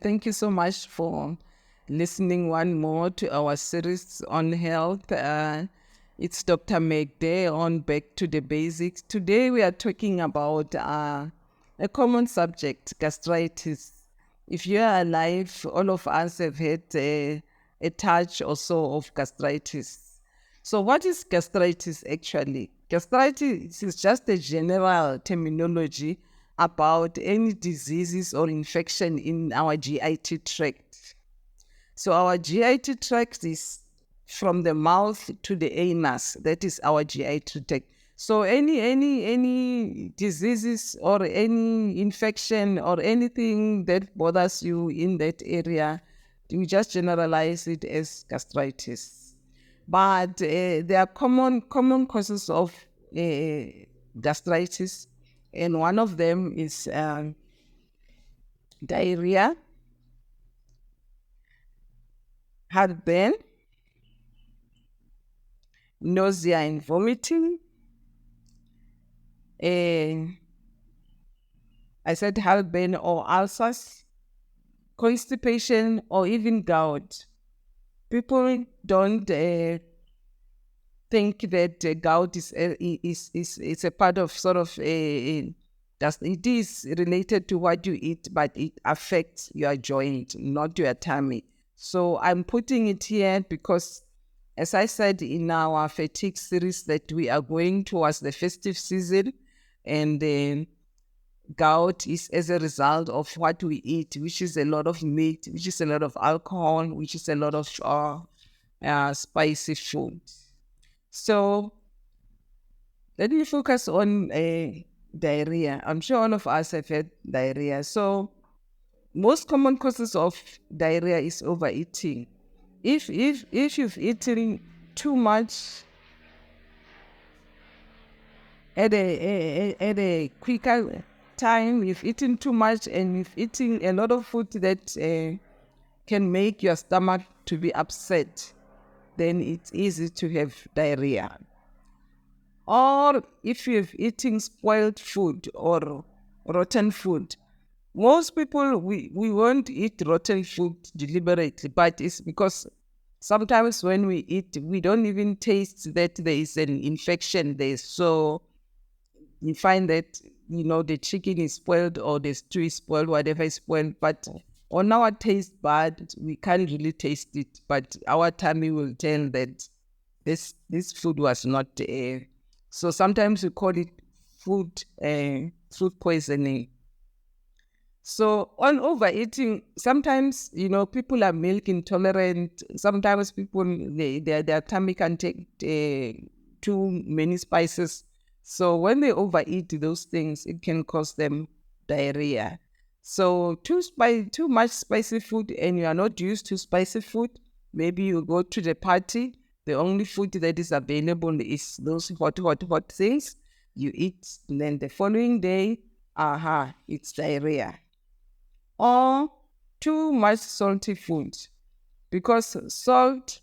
thank you so much for listening one more to our series on health. It's Dr. Magde on Back to the Basics. Today we are talking about a common subject, gastritis. If you are alive, all of us have had a touch or so of gastritis. So what is gastritis actually? Gastritis is just a general terminology about any diseases or infection in our GIT tract. So our GIT tract is from the mouth to the anus. That is our GIT tract. So any diseases or any infection or anything that bothers you in that area, we just generalize it as gastritis. But there are common causes of gastritis, and one of them is diarrhea, heartburn, nausea and vomiting. I said heartburn or ulcers, constipation, or even gout. People don't think that gout is a part of sort of it is related to what you eat, but it affects your joint, not your tummy. So I'm putting it here because, as I said in our fatigue series, that we are going towards the festive season, and gout is as a result of what we eat, which is a lot of meat, which is a lot of alcohol, which is a lot of spicy food. So let me focus on diarrhea. I'm sure all of us have had diarrhea. So most common causes of diarrhea is overeating. If you've eaten too much at a quicker time, you've eaten too much and you've eaten a lot of food that can make your stomach to be upset, then it's easy to have diarrhea. Or if you've eaten spoiled food or rotten food. Most people, we won't eat rotten food deliberately, but it's because sometimes when we eat, we don't even taste that there is an infection there. So you find that, the chicken is spoiled or the stew is spoiled, whatever is spoiled, but on our taste bud, we can't really taste it, but our tummy will tell that this food was not so sometimes we call it food poisoning. So on overeating, sometimes people are milk intolerant. Sometimes people their tummy can take too many spices. So when they overeat those things, it can cause them diarrhea. So too much spicy food, and you are not used to spicy food. Maybe you go to the party, the only food that is available is those hot things. You eat, and then the following day, it's diarrhea. Or too much salty food, because salt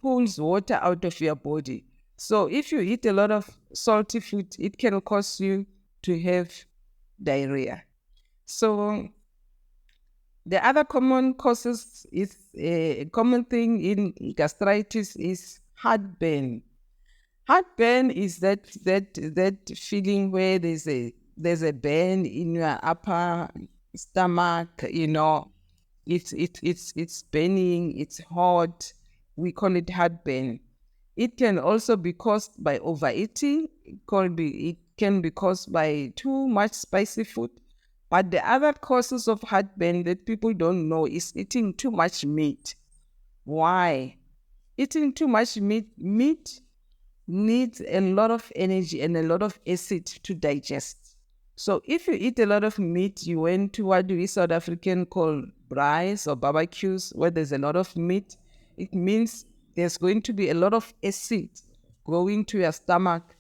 pulls water out of your body. So if you eat a lot of salty food, it can cause you to have diarrhea. So the other common causes is a common thing in gastritis is heartburn. Heartburn is that feeling where there's a burn in your upper stomach. It's burning, it's hot. We call it heartburn. It can also be caused by overeating. It can be caused by too much spicy food. But the other causes of heartburn that people don't know is eating too much meat. Why? Eating too much meat needs a lot of energy and a lot of acid to digest. So if you eat a lot of meat, you went to what we South African call braais or barbecues, where there's a lot of meat, it means there's going to be a lot of acid going to your stomach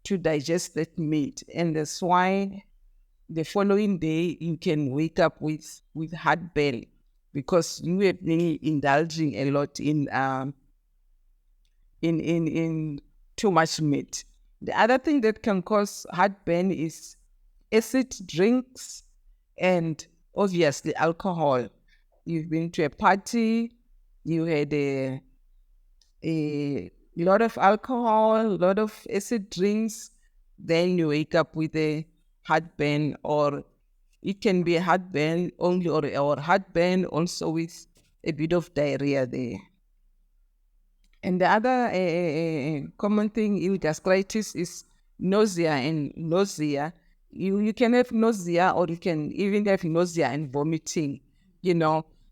to digest that meat. And that's why the following day you can wake up with heartburn, because you have been indulging a lot in too much meat. The other thing that can cause heartburn is acid drinks and obviously alcohol. you've been to a party, you had a lot of alcohol, a lot of acid drinks, then you wake up with a heartburn, or it can be a heartburn only, or heartburn also with a bit of diarrhea there. And the other common thing in gastritis is nausea and nausea. You can have nausea, or you can even have nausea and vomiting.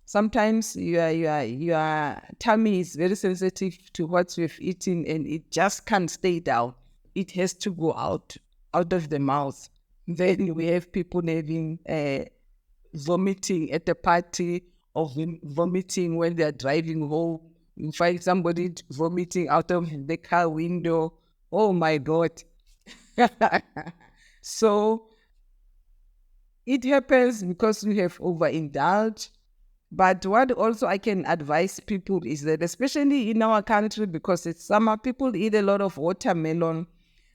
Sometimes your tummy is very sensitive to what you've eaten, and it just can't stay down. It has to go out of the mouth. Then we have people having vomiting at the party, or vomiting when they're driving home. You find somebody vomiting out of the car window. Oh my God. So it happens because we have overindulged. But what also I can advise people is that, especially in our country, because it's summer, people eat a lot of watermelon.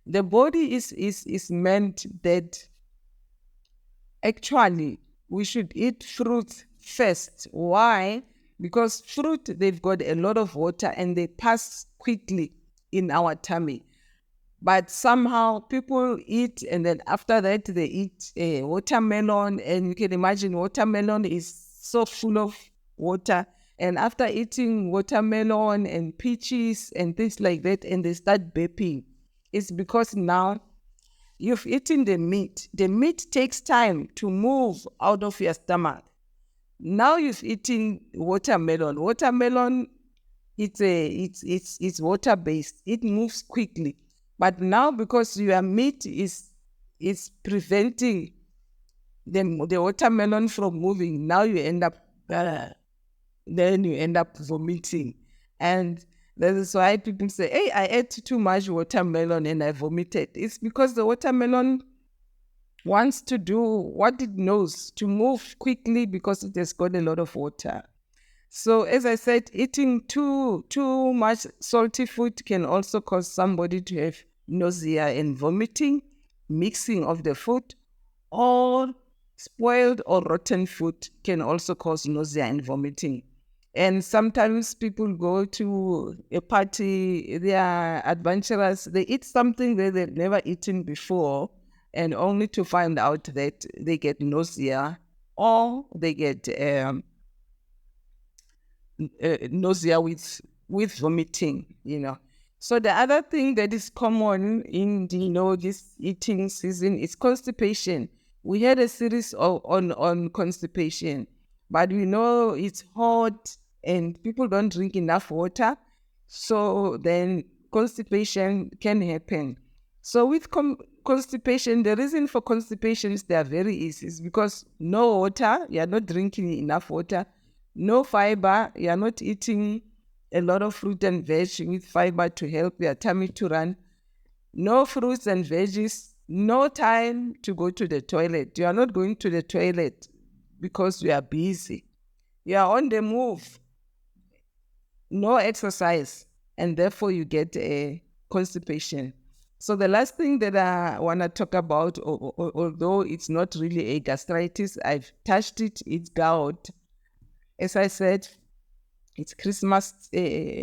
The body is meant that actually we should eat fruit first. Why? Because fruit, they've got a lot of water and they pass quickly in our tummy. But somehow people eat, and then after that they eat watermelon, and you can imagine watermelon is so full of water. And after eating watermelon and peaches and things like that, and they start burping, it's because now you've eaten the meat. The meat takes time to move out of your stomach. Now you've eaten watermelon. Watermelon, it's water based. It moves quickly. But now, because your meat is preventing the watermelon from moving, now you end up vomiting. And that is why people say, hey, I ate too much watermelon and I vomited. It's because the watermelon wants to do what it knows, to move quickly, because it has got a lot of water. So as I said, eating too much salty food can also cause somebody to have nausea and vomiting. Mixing of the food, or spoiled or rotten food can also cause nausea and vomiting. And sometimes people go to a party, they are adventurous, they eat something that they've never eaten before, and only to find out that they get nausea, or they get nausea with vomiting, So the other thing that is common in this eating season is constipation. We had a series on constipation, but we know it's hot and people don't drink enough water, so then constipation can happen. So with constipation, the reason for constipation is they are very easy. It's because no water, you are not drinking enough water. No fiber, you are not eating a lot of fruit and veg with fiber to help your tummy to run. No fruits and veggies, no time to go to the toilet. You are not going to the toilet because you are busy. You are on the move. No exercise, and therefore you get a constipation. So the last thing that I want to talk about, although it's not really a gastritis, I've touched it, it's gout. As I said, it's Christmas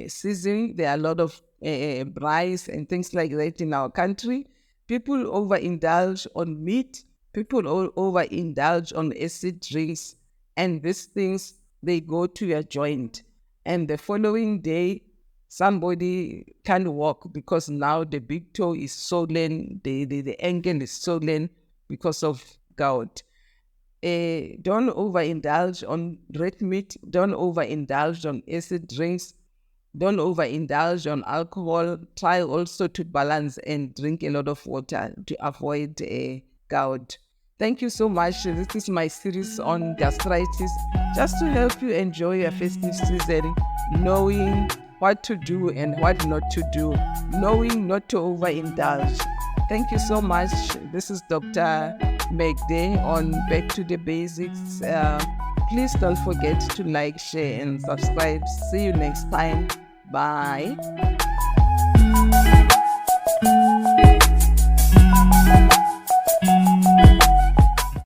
season. There are a lot of braais and things like that in our country. People overindulge on meat. People overindulge on acid drinks. And these things, they go to your joint. And the following day, somebody can't walk because now the big toe is swollen, the ankle is swollen because of gout. Don't overindulge on red meat. Don't overindulge on acid drinks. Don't overindulge on alcohol. Try also to balance and drink a lot of water to avoid gout. Thank you so much. This is my series on gastritis, just to help you enjoy your festive season, knowing what to do and what not to do, knowing not to overindulge. Thank you so much. This is Dr. Magde on Back to the Basics. Please don't forget to like, share, and subscribe. See you next time. Bye.